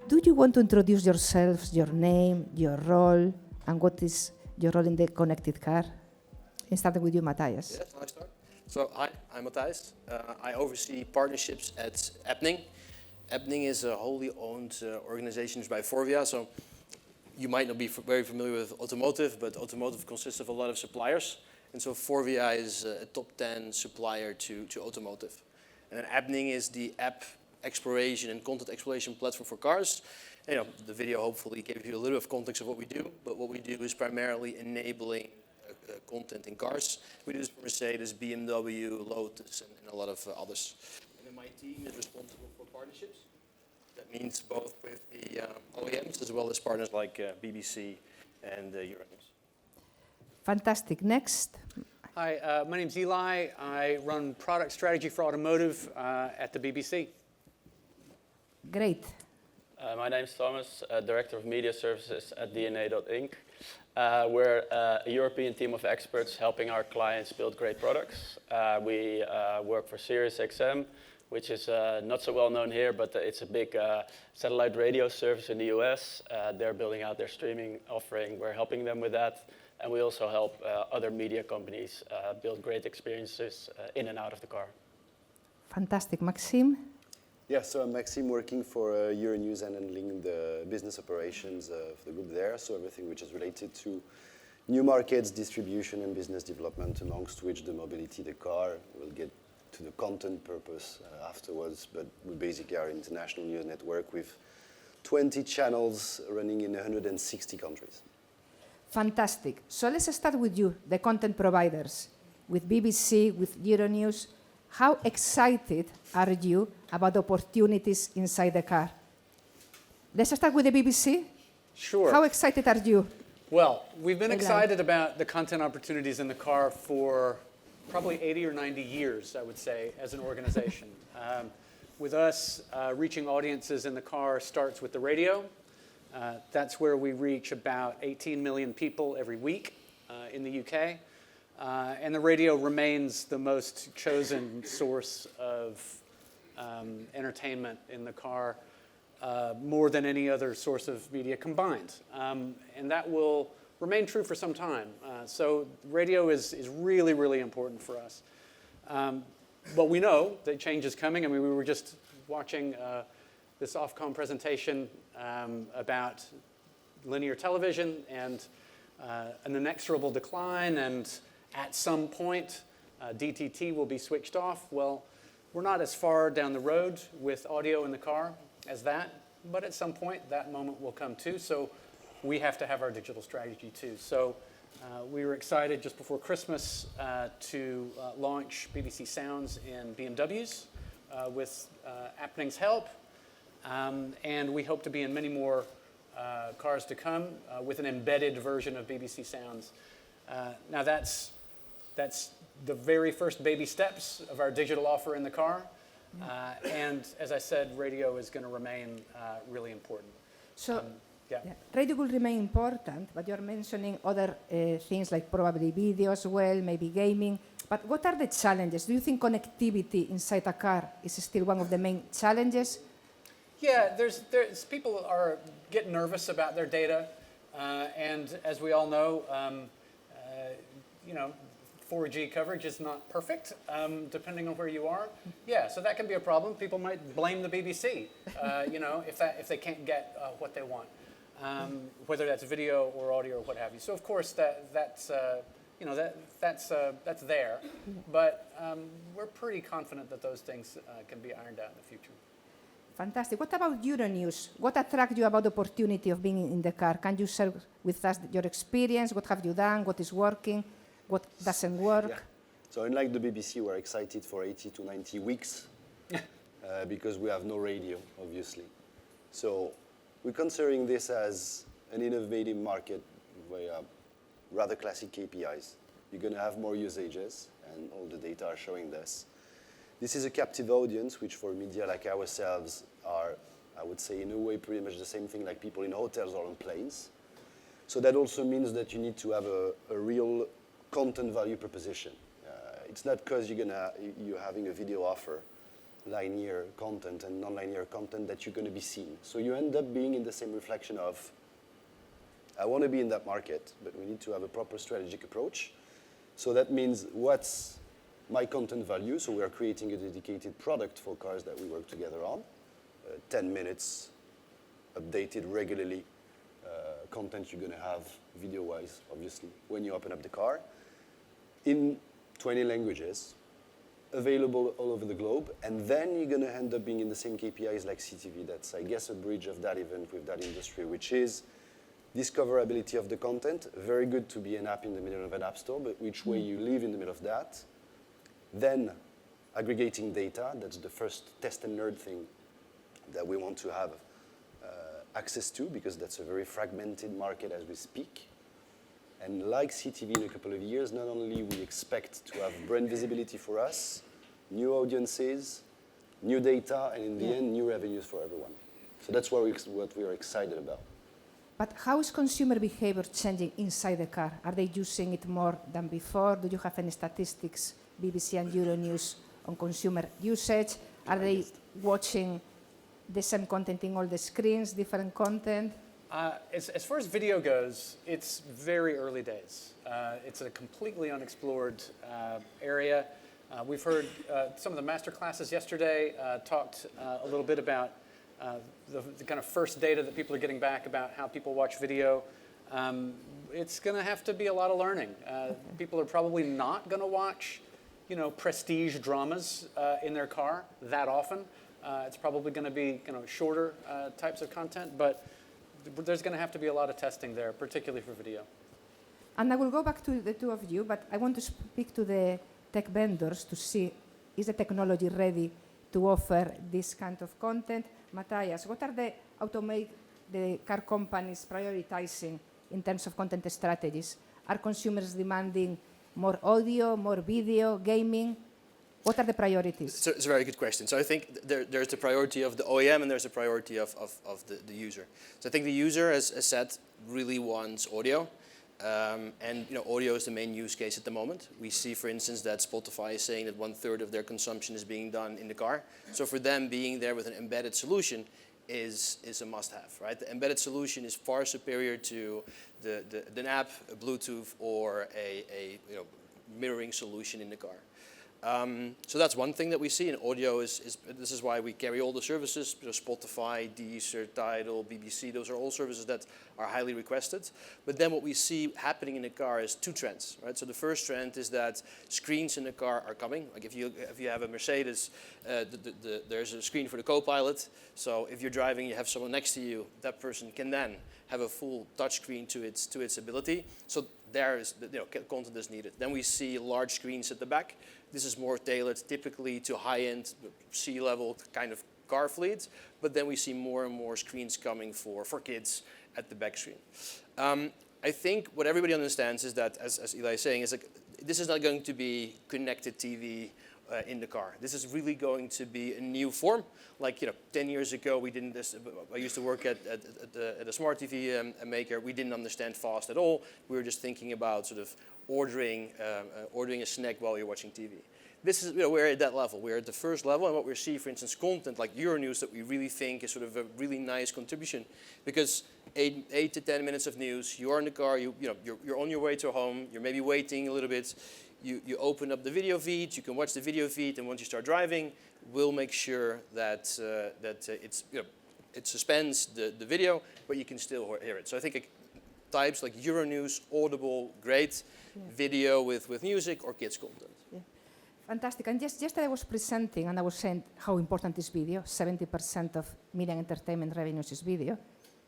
Do you want to introduce yourselves, your name, your role, and what is your role in the connected car? Starting with you, Mattijs. Yes, I start. So hi, I'm Mattijs. I oversee partnerships at Appning. Appning is a wholly owned organization by Forvia. So you might not be very familiar with Automotive, but Automotive consists of a lot of suppliers. And so Forvia is a top 10 supplier to Automotive. And then Appning is the app exploration and content exploration platform for cars. And, the video hopefully gave you a little bit of context of what we do, but what we do is primarily enabling content in cars. We do this for Mercedes, BMW, Lotus, and a lot of others. And then my team is responsible for partnerships. That means both with the OEMs as well as partners like BBC and Euronews. Fantastic. Next. Hi, my name's Eli. I run product strategy for automotive at the BBC. Great. My name's Thomas, Director of Media Services at DNA.inc. We're a European team of experts helping our clients build great products. We work for SiriusXM, which is not so well known here, but it's a big satellite radio service in the US. They're building out their streaming offering. We're helping them with that. And we also help other media companies build great experiences in and out of the car. Fantastic. Maxime? Yeah, so I'm Maxime, working for Euronews and handling the business operations of the group there. So everything which is related to new markets, distribution, and business development, amongst which the mobility, the car. We'll get to the content purpose afterwards, but we basically are an international news network with 20 channels running in 160 countries. Fantastic. So let's start with you, the content providers, with BBC, with Euronews. How excited are you about opportunities inside the car? Let's start with the BBC. Sure. How excited are you? Well, we've been excited about the content opportunities in the car for probably 80 or 90 years, I would say, as an organization. With us, reaching audiences in the car starts with the radio. That's where we reach about 18 million people every week in the UK. And the radio remains the most chosen source of entertainment in the car, more than any other source of media combined. And that will remain true for some time. So radio is really, really important for us. But we know that change is coming. I mean, we were just watching this Ofcom presentation about linear television and an inexorable decline, and at some point, DTT will be switched off. Well, we're not as far down the road with audio in the car as that, but at some point, that moment will come too. So we have to have our digital strategy too. So we were excited just before Christmas to launch BBC Sounds in BMWs with Appning's help. And we hope to be in many more cars to come with an embedded version of BBC Sounds. Now that's the very first baby steps of our digital offer in the car. And as I said, radio is going to remain really important. So, yeah. Radio will remain important, but you're mentioning other things like probably video as well, maybe gaming. But what are the challenges? Do you think connectivity inside a car is still one of the main challenges? Yeah, there's people are getting nervous about their data, and as we all know, 4G coverage is not perfect, depending on where you are. Yeah, so that can be a problem. People might blame the BBC, if they can't get what they want, whether that's video or audio or what have you. So of course that's there, but we're pretty confident that those things can be ironed out in the future. Fantastic. What about Euronews? What attracted you about the opportunity of being in the car? Can you share with us your experience? What have you done? What is working? What doesn't work? Yeah. So unlike the BBC, we're excited for 80 to 90 weeks because we have no radio, obviously. So we're considering this as an innovative market where rather classic KPIs. You're going to have more usages, and all the data are showing this. This is a captive audience, which for media like ourselves are, I would say, in a way, pretty much the same thing like people in hotels or on planes. So that also means that you need to have a real content value proposition. It's not because you're having a video offer linear content and non-linear content that you're going to be seeing. So you end up being in the same reflection of, I want to be in that market, but we need to have a proper strategic approach. So that means what's my content value? So we are creating a dedicated product for cars that we work together on. 10 minutes, updated regularly, content you're going to have video-wise, obviously, when you open up the car, in 20 languages, available all over the globe, and then you're going to end up being in the same KPIs like CTV. That's, I guess, a bridge of that event with that industry, which is discoverability of the content. Very good to be an app in the middle of an app store, but which way you live in the middle of that. Then aggregating data. That's the first test and learn thing that we want to have access to, because that's a very fragmented market as we speak. And like CTV in a couple of years, not only we expect to have brand visibility for us, new audiences, new data, and in the end, new revenues for everyone. So that's what we are excited about. But how is consumer behavior changing inside the car? Are they using it more than before? Do you have any statistics, BBC and Euronews, on consumer usage? Are they watching the same content in all the screens, different content? As far as video goes, it's very early days. It's a completely unexplored area. We've heard some of the master classes yesterday talked a little bit about the kind of first data that people are getting back about how people watch video. It's going to have to be a lot of learning. People are probably not going to watch, prestige dramas in their car that often. It's probably going to be, shorter types of content, but there's going to have to be a lot of testing there, particularly for video. And I will go back to the two of you, but I want to speak to the tech vendors to see, is the technology ready to offer this kind of content? Mattijs, what are the car companies prioritizing in terms of content strategies? Are consumers demanding more audio, more video, gaming? What are the priorities? So it's a very good question. So I think there's the priority of the OEM and there's the priority of the user. So I think the user, as said, really wants audio. And audio is the main use case at the moment. We see, for instance, that Spotify is saying that 1/3 of their consumption is being done in the car. So for them, being there with an embedded solution is a must-have, right? The embedded solution is far superior to an app, a Bluetooth, or a mirroring solution in the car. So that's one thing that we see, and audio this is why we carry all the services, Spotify, Deezer, Tidal, BBC, those are all services that are highly requested. But then what we see happening in the car is two trends, right? So the first trend is that screens in the car are coming. Like if you have a Mercedes, there's a screen for the co-pilot. So if you're driving, you have someone next to you, that person can then have a full touch screen to its ability. So there is content is needed. Then we see large screens at the back. This is more tailored typically to high-end C-level kind of car fleets, but then we see more and more screens coming for kids at the back screen. I think what everybody understands is that, as Eli is saying, is like this is not going to be connected TV in the car. This is really going to be a new form. Like 10 years ago, we didn't. I used to work at a smart TV maker. We didn't understand fast at all. We were just thinking about sort of ordering a snack while you're watching TV. This is we're at that level. We're at the first level, and what we see, for instance, content like Euronews that we really think is sort of a really nice contribution, because 8 to 10 minutes of news. You are in the car. You're on your way to home. You're maybe waiting a little bit. You open up the video feed. You can watch the video feed, and once you start driving, we'll make sure that it suspends the video, but you can still hear it. So I think types like Euronews, Audible, great. Video with music or kids content. Yeah. Fantastic. And yesterday I was presenting and I was saying how important is video. 70% of media and entertainment revenues is video.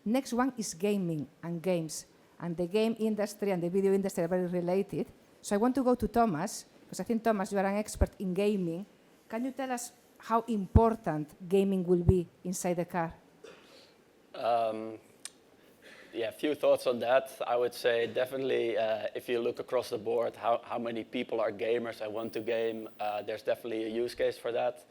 Next one is gaming and games. And the game industry and the video industry are very related. So I want to go to Thomas, because I think, Thomas, you are an expert in gaming. Can you tell us how important gaming will be inside the car? Yeah, a few thoughts on that. I would say definitely if you look across the board, how many people are gamers and want to game, there's definitely a use case for that.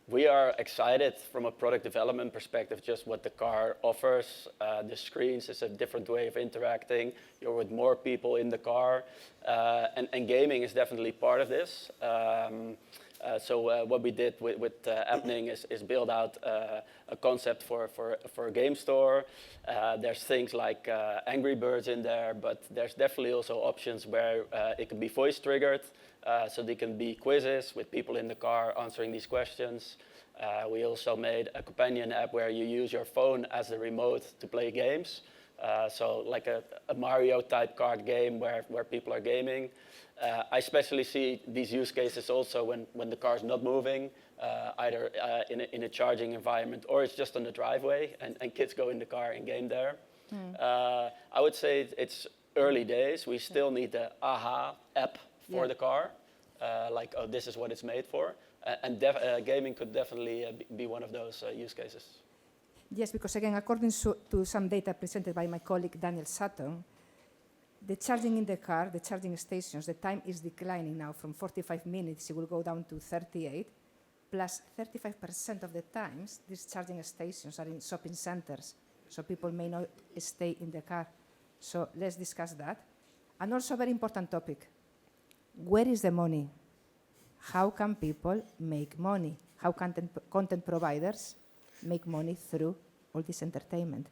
We are excited from a product development perspective, just what the car offers. The screens is a different way of interacting. You're with more people in the car. And gaming is definitely part of this. So what we did with Appning is build out a concept for a game store. There's things like Angry Birds in there, but there's definitely also options where it can be voice triggered, so they can be quizzes with people in the car answering these questions. We also made a companion app where you use your phone as the remote to play games. So like a Mario type card game where people are gaming. I especially see these use cases also when the car's not moving, either in a charging environment or it's just on the driveway and kids go in the car and game there. I would say it's early days. We still need the AHA app for the car, like, oh, this is what it's made for. And gaming could definitely be one of those use cases. Yes, because again, according to some data presented by my colleague Daniel Sutton, the charging in the car, the charging stations, the time is declining now from 45 minutes, it will go down to 38, plus 35% of the times, these charging stations are in shopping centers, so people may not stay in the car. So let's discuss that. And also a very important topic, where is the money? How can people make money? How can content providers make money through all this entertainment?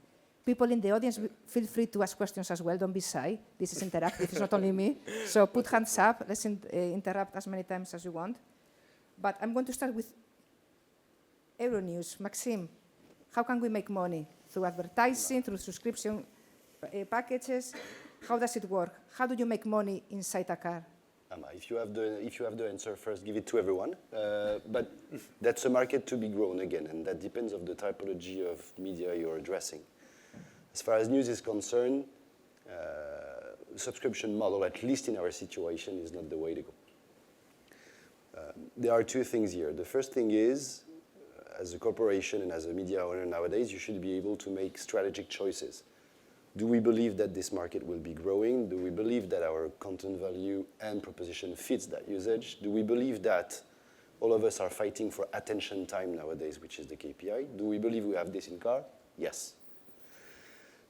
People in the audience, feel free to ask questions as well. Don't be shy. This is interactive. It's not only me. So put hands up. Let's interrupt as many times as you want. But I'm going to start with Euronews. Maxime, how can we make money? Through advertising, through subscription packages? How does it work? How do you make money inside a car? If you have the answer first, give it to everyone. But that's a market to be grown again, and that depends on the typology of media you're addressing. As far as news is concerned, subscription model, at least in our situation, is not the way to go. There are two things here. The first thing is, as a corporation and as a media owner nowadays, you should be able to make strategic choices. Do we believe that this market will be growing? Do we believe that our content value and proposition fits that usage? Do we believe that all of us are fighting for attention time nowadays, which is the KPI? Do we believe we have this in car? Yes.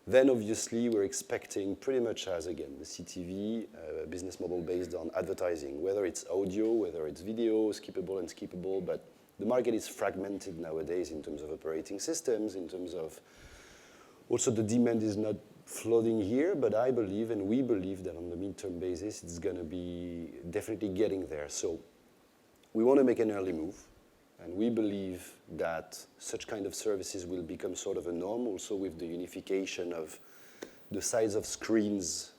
Then obviously we're expecting pretty much as, again, the CTV business model based on advertising, whether it's audio, whether it's video, skippable and skippable, but the market is fragmented nowadays in terms of operating systems, in terms of also the demand is not flooding here, but I believe and we believe that on the midterm basis it's going to be definitely getting there. So we want to make an early move, and we believe that such kind of services will become sort of a norm also with the unification of the size of screens,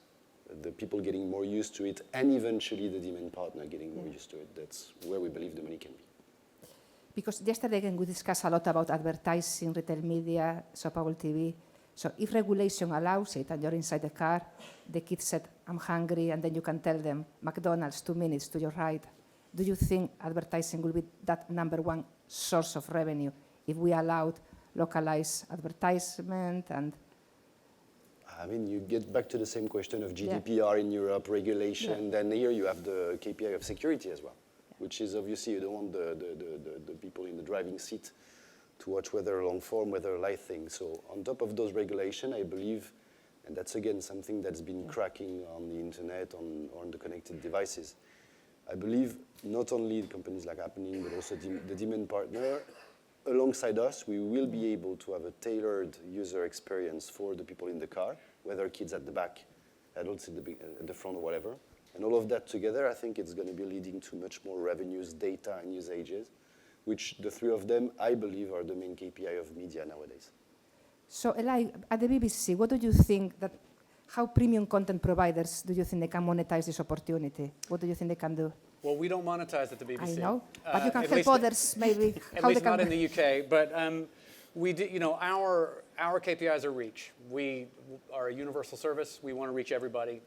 the people getting more used to it, and eventually the demand partner getting more used to it. That's where we believe the money can be. Because yesterday again we discussed a lot about advertising, retail media, shoppable TV. So if regulation allows it and you're inside the car, the kid said, I'm hungry, and then you can tell them, McDonald's, 2 minutes to your right. Do you think advertising will be that number one source of revenue if we allowed localized advertisement? And I mean, you get back to the same question of GDPR in Europe, regulation, then here you have the KPI of security as well, which is obviously you don't want the people in the driving seat to watch whether long form, whether live thing. So on top of those regulations, I believe, and that's again something that's been cracking on the internet, on the connected devices, I believe not only the companies like Appning, but also the demand partner, alongside us, we will be able to have a tailored user experience for the people in the car, whether kids at the back, adults at the front or whatever. And all of that together, I think it's going to be leading to much more revenues, data, and usages, which the three of them, I believe, are the main KPI of media nowadays. so, Eli, at the BBC, what do you think that, how premium content providers do you think they can monetize this opportunity? What do you think they can do? Well, we don't monetize at the BBC. I know, but you can at help least- others maybe. At how least they can not in the UK, but we do, our KPIs are reach. We are a universal service. We want to reach everybody.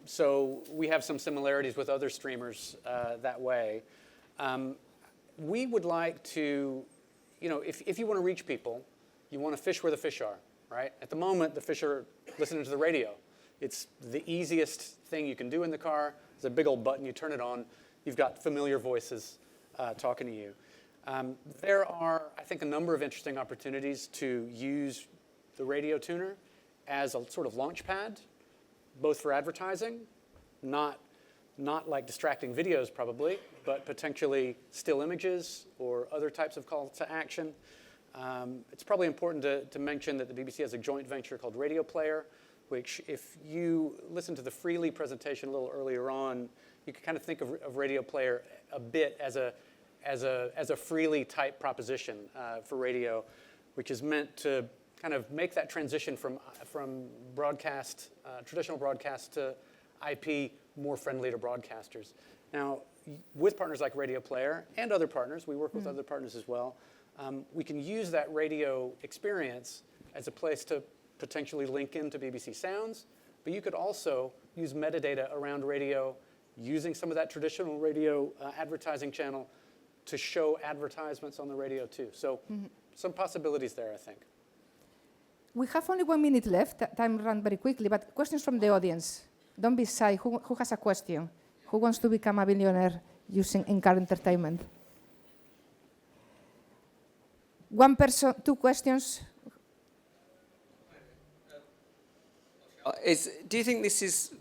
So we have some similarities with other streamers that way. We would like to, if you want to reach people, you want to fish where the fish are, right? At the moment, the fish are listening to the radio. It's the easiest thing you can do in the car. There's a big old button, you turn it on, you've got familiar voices talking to you. There are, I think, a number of interesting opportunities to use the radio tuner as a sort of launch pad, both for advertising, not not like distracting videos probably, but potentially still images or other types of call to action. It's probably important to mention that the BBC has a joint venture called Radio Player, which if you listen to the Freely presentation a little earlier on, you can kind of think of Radio Player a bit as a Freely type proposition for radio, which is meant to kind of make that transition from broadcast, traditional broadcast to IP more friendly to broadcasters. Now, with partners like Radio Player and other partners, we work with other partners as well, we can use that radio experience as a place to potentially link into BBC Sounds, but you could also use metadata around radio using some of that traditional radio advertising channel to show advertisements on the radio too. So some possibilities there, I think. We have only 1 minute left. Time ran very quickly, but questions from the audience. Don't be shy. Who has a question? Who wants to become a billionaire using in-car entertainment? One person, 2 questions. Do you think this is,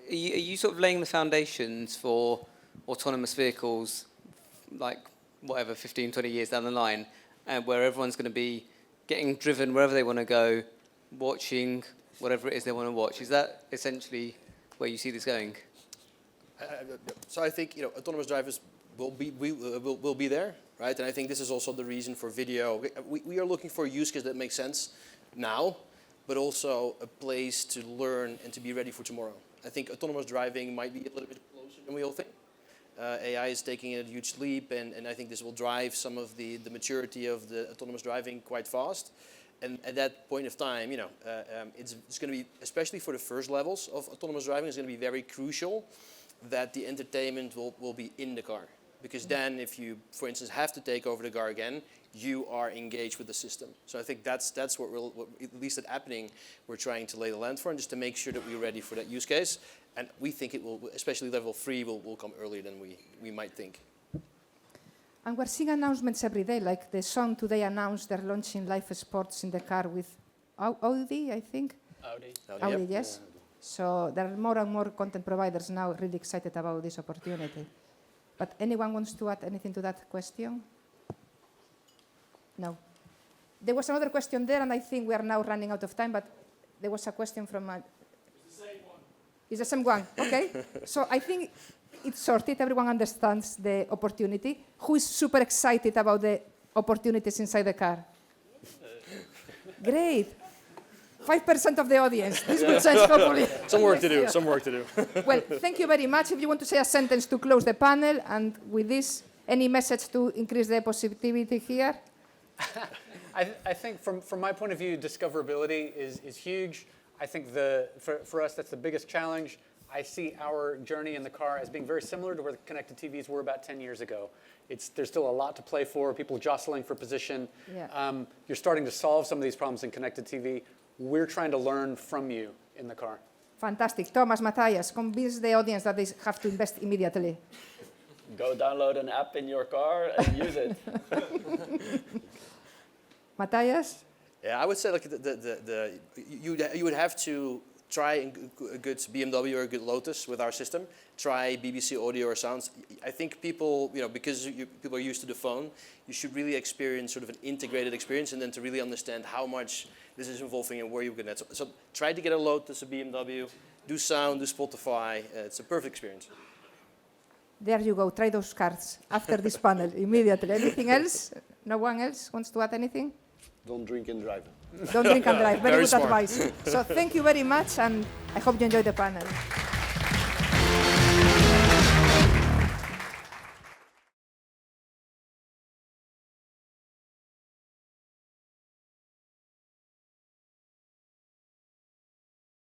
are you sort of laying the foundations for autonomous vehicles, like whatever, 15, 20 years down the line, where everyone's going to be getting driven wherever they want to go, watching whatever it is they want to watch? Is that essentially where you see this going? So I think autonomous drivers will be there, right? And I think this is also the reason for video. We are looking for a use case that makes sense now, but also a place to learn and to be ready for tomorrow. I think autonomous driving might be a little bit closer than we all think. AI is taking a huge leap, and I think this will drive some of the maturity of the autonomous driving quite fast. And at that point of time, it's going to be, especially for the first levels of autonomous driving, it's going to be very crucial that the entertainment will be in the car. Because then if you, for instance, have to take over the car again, you are engaged with the system. So I think that's what at least at Appning, we're trying to lay the land for, and just to make sure that we're ready for that use case. And we think it will, especially level 3, will come earlier than we might think. And we're seeing announcements every day, like the Sun today announced they're launching live sports in the car with Audi, I think? Audi, yes. So there are more and more content providers now really excited about this opportunity. But anyone wants to add anything to that question? No. There was another question there, and I think we are now running out of time, but there was a question from... It's the same one. It's the same one, okay. So I think it's sorted, everyone understands the opportunity. Who is super excited about the opportunities inside the car? Great. 5% of the audience. This will change, hopefully. Some work to do, some work to do. Well, thank you very much. If you want to say a sentence to close the panel, and with this, any message to increase the positivity here? I think from my point of view, discoverability is huge. I think for us, that's the biggest challenge. I see our journey in the car as being very similar to where the connected TVs were about 10 years ago. There's still a lot to play for, people jostling for position. Yeah. You're starting to solve some of these problems in connected TV. We're trying to learn from you in the car. Fantastic. Thomas, Mattijs, convince the audience that they have to invest immediately. Go download an app in your car and use it. Mattijs? Yeah, I would say like you would have to try a good BMW or a good Lotus with our system. Try BBC audio or sounds. I think people, because people are used to the phone, you should really experience sort of an integrated experience, and then to really understand how much this is involving and where you're going to. So try to get a Lotus, a BMW, do sound, do Spotify. It's a perfect experience. There you go. Try those cards after this panel immediately. Anything else? No one else wants to add anything? Don't drink and drive. Don't drink and drive. Very good smart. advice. So thank you very much, and I hope you enjoyed the panel.